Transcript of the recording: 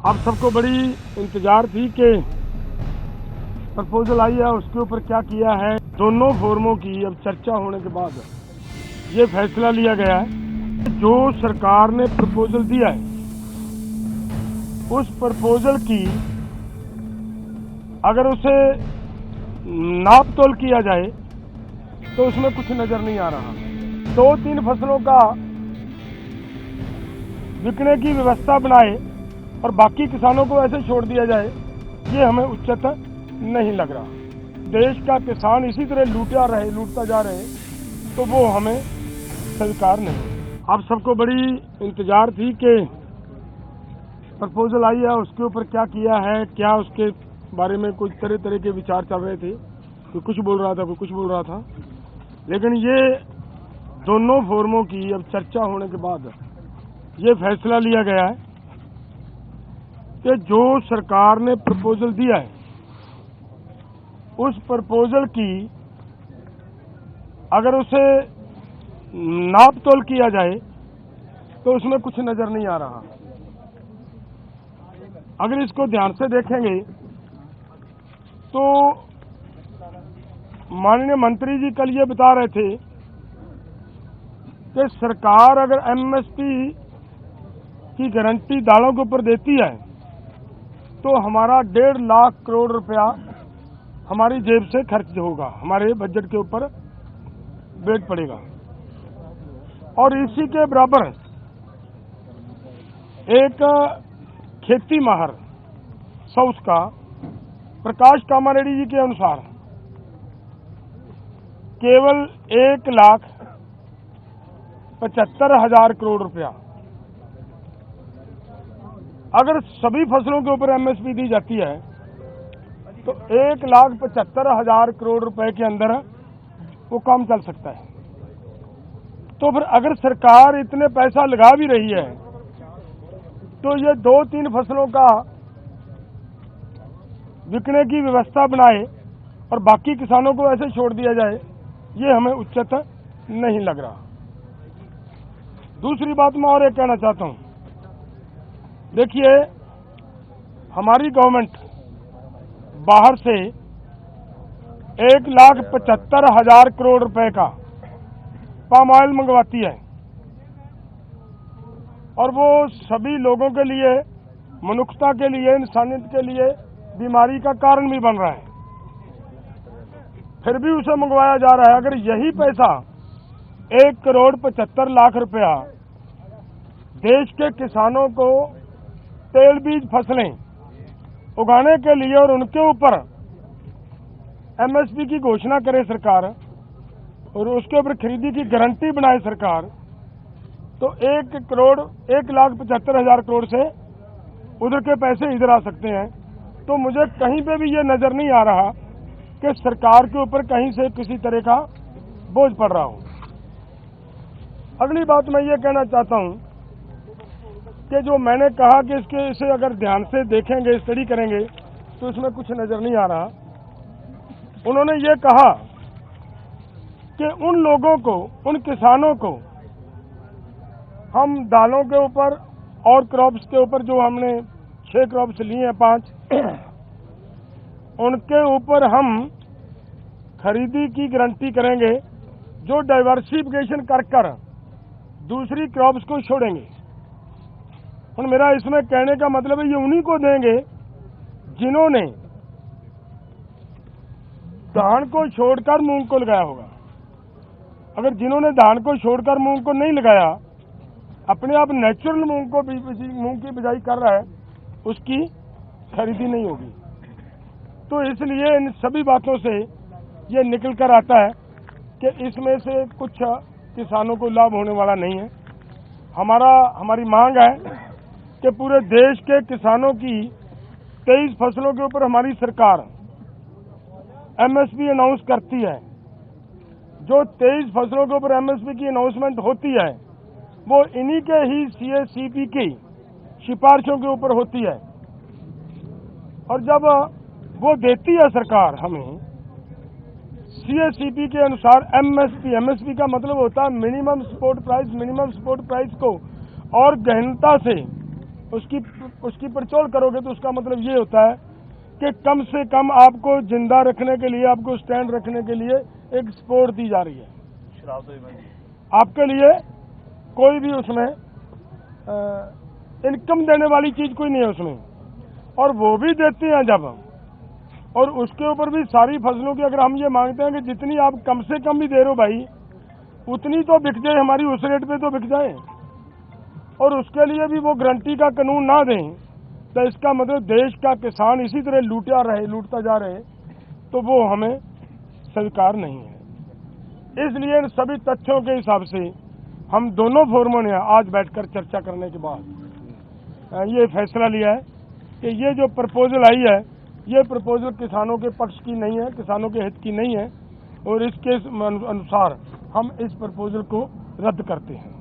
आप सबको बड़ी इंतजार थी कि प्रपोजल आई है, उसके ऊपर क्या किया है। दोनों फोरमों की अब चर्चा होने के बाद ये फैसला लिया गया है, जो सरकार ने प्रपोजल दिया है उस प्रपोजल की अगर उसे नाप तोल किया जाए तो उसमें कुछ नजर नहीं आ रहा। 2-3 फसलों का बिकने की व्यवस्था बनाए और बाकी किसानों को ऐसे छोड़ दिया जाए, ये हमें उचित नहीं लग रहा। देश का किसान इसी तरह लूटता जा रहे, तो वो हमें स्वीकार नहीं। आप सबको बड़ी इंतजार थी कि प्रपोजल आई है, उसके ऊपर क्या किया है, क्या उसके बारे में कुछ तरह के विचार चल रहे थे। कोई कुछ बोल रहा था, कोई कुछ बोल रहा था, लेकिन ये दोनों फोरमों की अब चर्चा होने के बाद ये फैसला लिया गया है कि जो सरकार ने प्रपोजल दिया है उस प्रपोजल की अगर उसे नाप तोल किया जाए तो उसमें कुछ नजर नहीं आ रहा। अगर इसको ध्यान से देखेंगे तो माननीय मंत्री जी कल ये बता रहे थे कि सरकार अगर एमएसपी की गारंटी दालों के ऊपर देती है तो हमारा 1.5 लाख करोड़ रुपया हमारी जेब से खर्च होगा, हमारे बजट के ऊपर वेट पड़ेगा। और इसी के बराबर एक खेती माहर साउथ का प्रकाश कामारेड्डी जी के अनुसार केवल 1,75,000 करोड़ रुपया अगर सभी फसलों के ऊपर एमएसपी दी जाती है तो 1,75,000 करोड़ रुपए के अंदर वो काम चल सकता है। तो फिर अगर सरकार इतने पैसा लगा भी रही है तो ये 2-3 फसलों का बिकने की व्यवस्था बनाए और बाकी किसानों को ऐसे छोड़ दिया जाए, ये हमें उचित नहीं लग रहा। दूसरी बात मैं और एक कहना चाहता हूं, देखिए हमारी गवर्नमेंट बाहर से 1,75,000 करोड़ रुपए का पाम ऑयल मंगवाती है और वो सभी लोगों के लिए, मनुष्यता के लिए, इंसानियत के लिए बीमारी का कारण भी बन रहा है, फिर भी उसे मंगवाया जा रहा है। अगर यही पैसा 1,75,00,000 रुपया देश के किसानों को तेल बीज फसलें उगाने के लिए और उनके ऊपर एमएसपी की घोषणा करे सरकार और उसके ऊपर खरीदी की गारंटी बनाए सरकार, तो 1,75,000 करोड़ से उधर के पैसे इधर आ सकते हैं। तो मुझे कहीं पे भी ये नजर नहीं आ रहा कि सरकार के ऊपर कहीं से किसी तरह का बोझ पड़ रहा हो। अगली बात मैं ये कहना चाहता हूं कि जो मैंने कहा कि इसे अगर ध्यान से देखेंगे, स्टडी करेंगे तो इसमें कुछ नजर नहीं आ रहा। उन्होंने ये कहा कि उन लोगों को, उन किसानों को हम दालों के ऊपर और क्रॉप्स के ऊपर, जो हमने 6 क्रॉप्स लिए हैं 5, उनके ऊपर हम खरीदी की गारंटी करेंगे जो डाइवर्सिफिकेशन कर दूसरी क्रॉप्स को छोड़ेंगे। और मेरा इसमें कहने का मतलब है ये उन्हीं को देंगे जिन्होंने धान को छोड़कर मूंग को लगाया होगा। अगर जिन्होंने धान को छोड़कर मूंग को नहीं लगाया, अपने आप नेचुरल मूंग की बिजाई कर रहा है, उसकी खरीदी नहीं होगी। तो इसलिए इन सभी बातों से ये निकल कर आता है कि इसमें से कुछ किसानों को लाभ होने वाला नहीं है। हमारी मांग है कि पूरे देश के किसानों की 23 फसलों के ऊपर हमारी सरकार एमएसपी अनाउंस करती है। जो 23 फसलों के ऊपर एमएसपी की अनाउंसमेंट होती है वो इन्हीं के ही सीएसीपी की सिफारिशों के ऊपर होती है। और जब वो देती है सरकार हमें सीएसीपी के अनुसार एमएसपी का मतलब होता है मिनिमम सपोर्ट प्राइस को और गहनता से उसकी पड़चोल करोगे तो उसका मतलब ये होता है कि कम से कम आपको जिंदा रखने के लिए, आपको स्टैंड रखने के लिए एक सपोर्ट दी जा रही है। आपके लिए कोई भी उसमें इनकम देने वाली चीज कोई नहीं है उसमें, और वो भी देते हैं जब हम, और उसके ऊपर भी सारी फसलों की अगर हम ये मांगते हैं कि जितनी आप कम से कम भी दे रहे हो भाई, उतनी तो बिक जाए हमारी, उस रेट पे तो बिक जाए, और उसके लिए भी वो गारंटी का कानून ना दें, तो इसका मतलब देश का किसान इसी तरह लूटता जा रहे, तो वो हमें स्वीकार नहीं है। इसलिए इन सभी तथ्यों के हिसाब से हम दोनों फोरमों ने आज बैठकर चर्चा करने के बाद ये फैसला लिया है कि ये जो प्रपोजल आई है, ये प्रपोजल किसानों के पक्ष की नहीं है, किसानों के हित की नहीं है, और इसके अनुसार हम इस प्रपोजल को रद्द करते हैं।